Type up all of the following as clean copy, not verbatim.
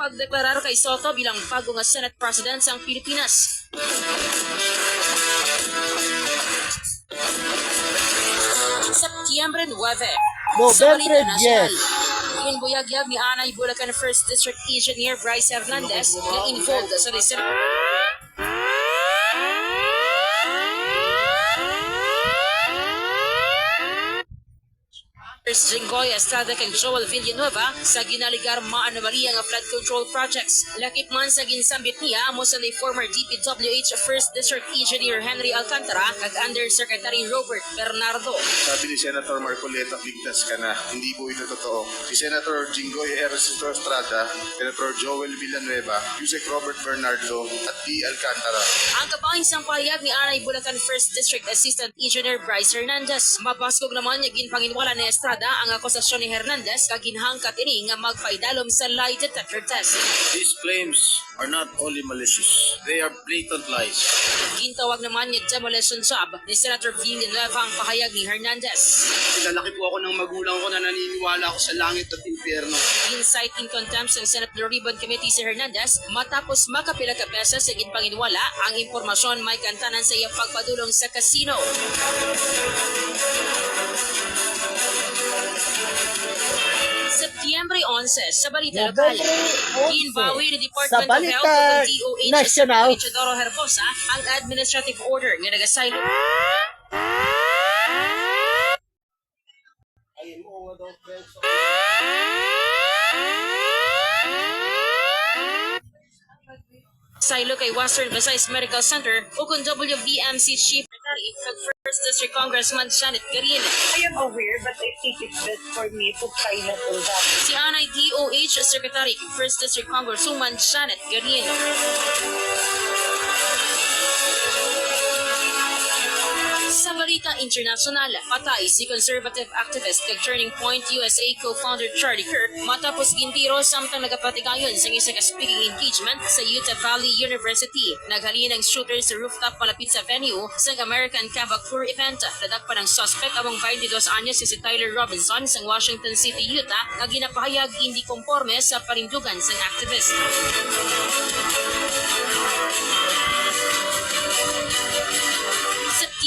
pagdeklarar kay Soto bilang bago nga Senate President sa Pilipinas. Septyembre 9, sa Balita Nasyonal. Inbuyagyag ni Anay Bulacan 1st District Engineer Bryce Hernandez na involved sa recent Jinggoy Estrada kay Joel Villanueva sa ginaligar maanomalia nga flood control projects. Lakip man sa ginsambit niya amo sa former DPWH 1st District Engineer Henry Alcantara kag Undersecretary Robert Bernardo. Sabi ni Senator Marcoleta, ligtas ka na. Hindi po ito totoo. Si Senator Jinggoy Estrada, Senator Joel Villanueva, Yusek Robert Bernardo at D. Alcantara. Ang kapaing sang pahayag ni Anay Bulacan 1st District Assistant Engineer Bryce Hernandez. Mapaskog naman niya ginpanginwala ni Estrada ang akusasyon ni Hernandez kaginhangkat ini nga magpaidalom sa lie detector test. These claims are not only malicious, they are blatant lies. Gintawag naman ni demolition job ni Senator Villanueva ang pahayag ni Hernandez. Pinalaki po ako ng magulang ko na naniniwala ako sa langit at impyerno. Incite in contempt ng Senate Blue Ribbon Committee si Hernandez matapos makapila ka beses sa ginpanginwala ang impormasyon may kantanan sa iyang pagpadulong sa kasino. Setyembre 11 sa Balita Lokal. Ginbawi ni Department of Health at DOH National. sa Isidoro Herbosa ang administrative order nga nagasaylo. Saylo kay Western Visayas Medical Center o kung WVMC Chief Secretary kag 1st District Congressman Janet Garin. I am aware, but I think it's best for me to try not to that. Si Anay DOH Secretary kag 1st District Congresswoman Janet Garin. Sa balita internasyonal, patay si conservative activist kag Turning Point USA co-founder Charlie Kirk matapos gintiro samtang nagapatigayon sa isa ka speaking engagement sa Utah Valley University. Naghalin ang shooter sa rooftop malapit sa venue sa American Cavac Tour event. Tadak pa ng suspect among 22 anyos si Tyler Robinson sa Washington City, Utah na ginapahayag hindi konforme sa parindugan sa activist.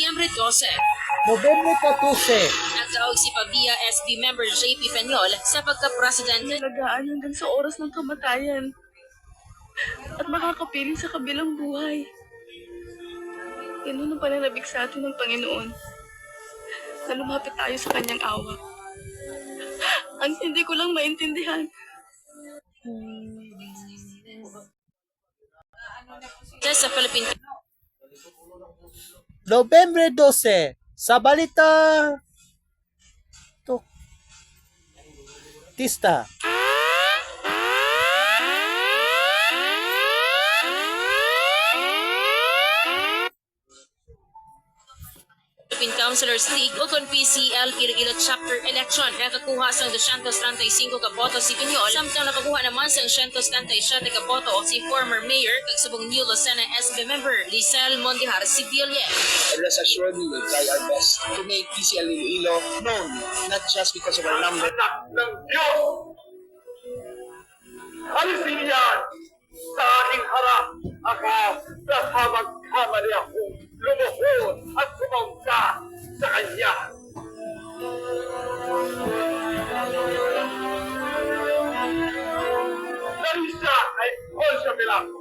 Setyembre 12. November 14. Nagtaog si Pavia SB member JP Peñol sa pagka-presidente. Alagaan hanggang sa oras ng kamatayan at makakapiling sa kabilang buhay. Ganun ang pananabik sa atin ng Panginoon na lumapit tayo sa kanyang awa. Ang hindi ko lang maintindihan. Sa Philippine November 12. Sa Balita Tista. Councilors League o kon PCL Iloilo Chapter Election. Nakakuha sa 235 ka boto si Piñol, samtang nakakuha naman sa 177 ka boto si former mayor kag subong New Lucena SB member Lizelle Mondihar Sibille. Rest assured, we will try our best to make PCL Iloilo known, not just because of our number. Ng Diyos! Alisin yan sa aking harap, akap na sa magkamali akong lumuhod at sumangka sa Kanya. Narisa ay Poncio Pilato.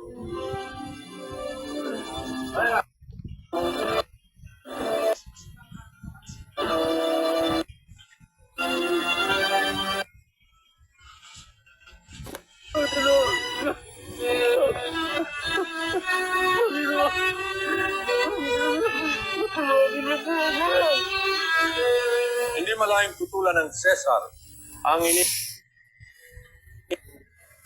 Hindi malayang tutulan ng Cesar ang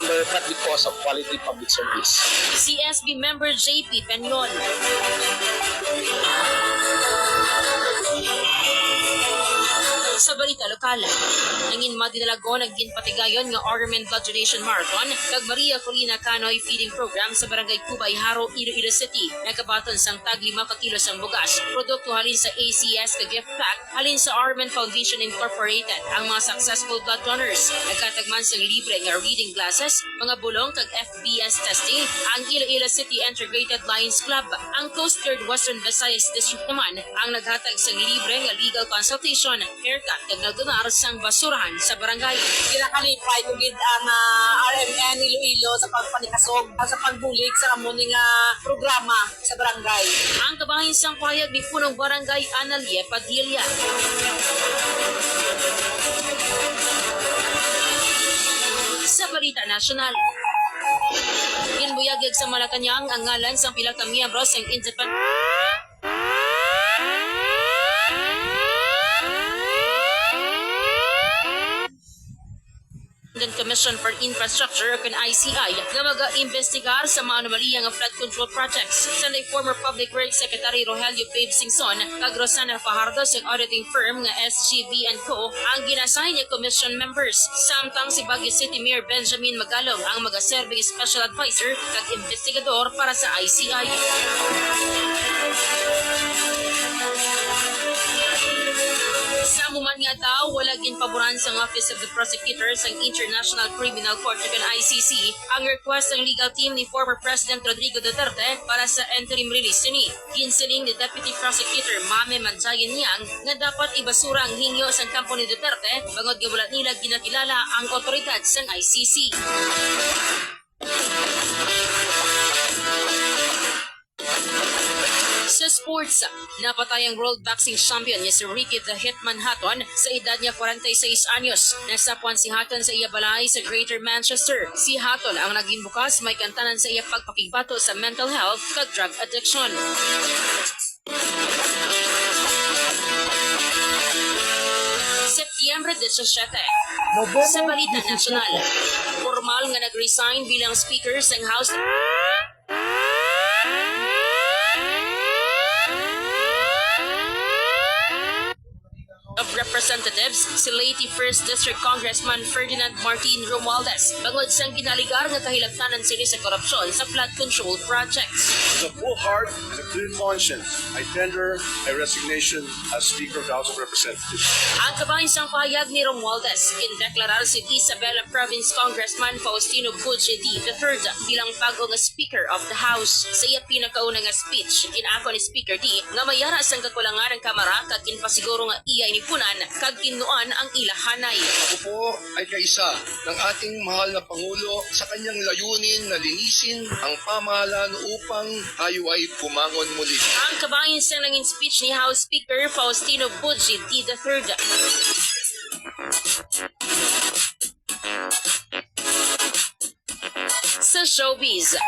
Not because of quality public service. Si SB member JP Peñol. Sa balita lokal. bakal. Nangin madinalago naging patigayon nga Ormen Blood Donation Marathon kag Maria Colina Canoy Feeding Program sa Barangay Cubay, Haro, Iloilo City. Nagkabaton sang tag 5 kilos ang bugas. Produkto halin sa ACS ka gift pack halin sa Ormen Foundation Incorporated. Ang mga successful blood donors nagkatagman sang libre nga reading glasses, mga bulong kag FBS testing. Ang Iloilo City Integrated Lions Club, ang Coast Guard Western Visayas District naman ang naghatag sang libre nga legal consultation, haircut kag nagdonar sang basurahan sa barangay. Kinakalipay ko gid ang RMN Iloilo sa pagpanikasog sa pagbulig sa among nga programa sa barangay. Ang kabahin sang payag ni punong barangay Analia Padilla. Sa balita nasyonal, ginbuyagig sa Malacanang ang ngalan sa pila ka miyembro sang Independent Commission for Infrastructure o ICI nga mag-imbestigar sa mga anomalya nga flood control projects. Sunday former Public Works Secretary Rogelio Babe Singson kag Rosana Fajardo sa auditing firm nga SGB & Co. ang ginasign niya commission members. Samtang si Baguio City Mayor Benjamin Magalong ang magaserbing special advisor kag investigador para sa ICI. Sa muman nga daw, wala ginpaboran sa Office of the Prosecutor sa International Criminal Court o ICC ang request ng legal team ni former President Rodrigo Duterte para sa interim release ni. Ginsiling ni Deputy Prosecutor Mame Manjayan Yang nga dapat ibasura ang hingyo sa kampo ni Duterte bangod nga wala nila ginakilala ang otoridad sa ICC. Sa sports, napatay ang World Boxing Champion niya si Ricky the Hitman Hatton sa edad niya 46 anyos. Nasapuan si Hatton sa iya balay sa Greater Manchester. Si Hatton ang naging bukas may kantanan sa iya pagpakigbato sa mental health kag drug addiction. Setyembre 17. Sa balita nasyonal, formal nga nag-resign bilang speaker sa House of Representatives si Leyte 1st District Congressman Ferdinand Martin Romualdez bangod sang ginaligar nga kahilabtanan sila sa korupsyon sa flood control projects. With a full heart and a clear conscience, I tender my resignation as Speaker of the House of Representatives. Ang kabahin sang pahayag ni Romualdez kindeklarar si Isabela Province Congressman Faustino Bucci III bilang bago nga Speaker of the House. Sa iya pinakauna nga speech, kinako ni Speaker D nga mayara sang kakulangan ng Kamara kag ginpasiguro nga iya inipunan kag kinuan ang ilahanay. Ako po ay kaisa ng ating mahal na Pangulo sa kanyang layunin na linisin ang pamahalaan upang tayo ay pumangon muli. Ang kabahin sa nanging speech ni House Speaker Faustino Bucci III. Sa showbiz,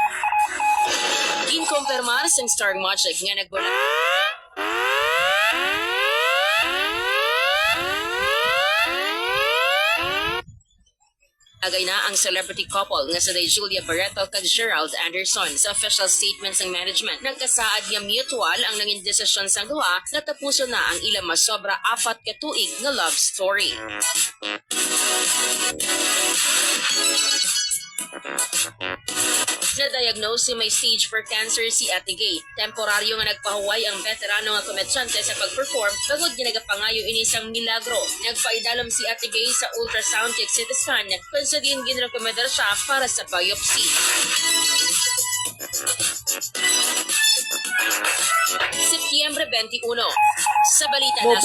ginkumpirmar sang Star Magic nga nagbula agay na ang celebrity couple nga sa Julia Barreto kag Gerald Anderson. Sa official statements ng management, nagkasaad nga mutual ang nanging desisyon sang duha na tapuson na ang ilang masobra 4 ka tuig nga love story. Na-diagnose si may stage 4 cancer si Ate Gay. Temporaryo nga nagpahuway ang veterano nga komedyante sa pag-perform bangod ginagapangayo ini sang milagro. Nagpaidalom si Ate Gay sa ultrasound check CT scan kung sa din ginrekomendar siya para sa biopsy. Setyembre 21. Sa balita na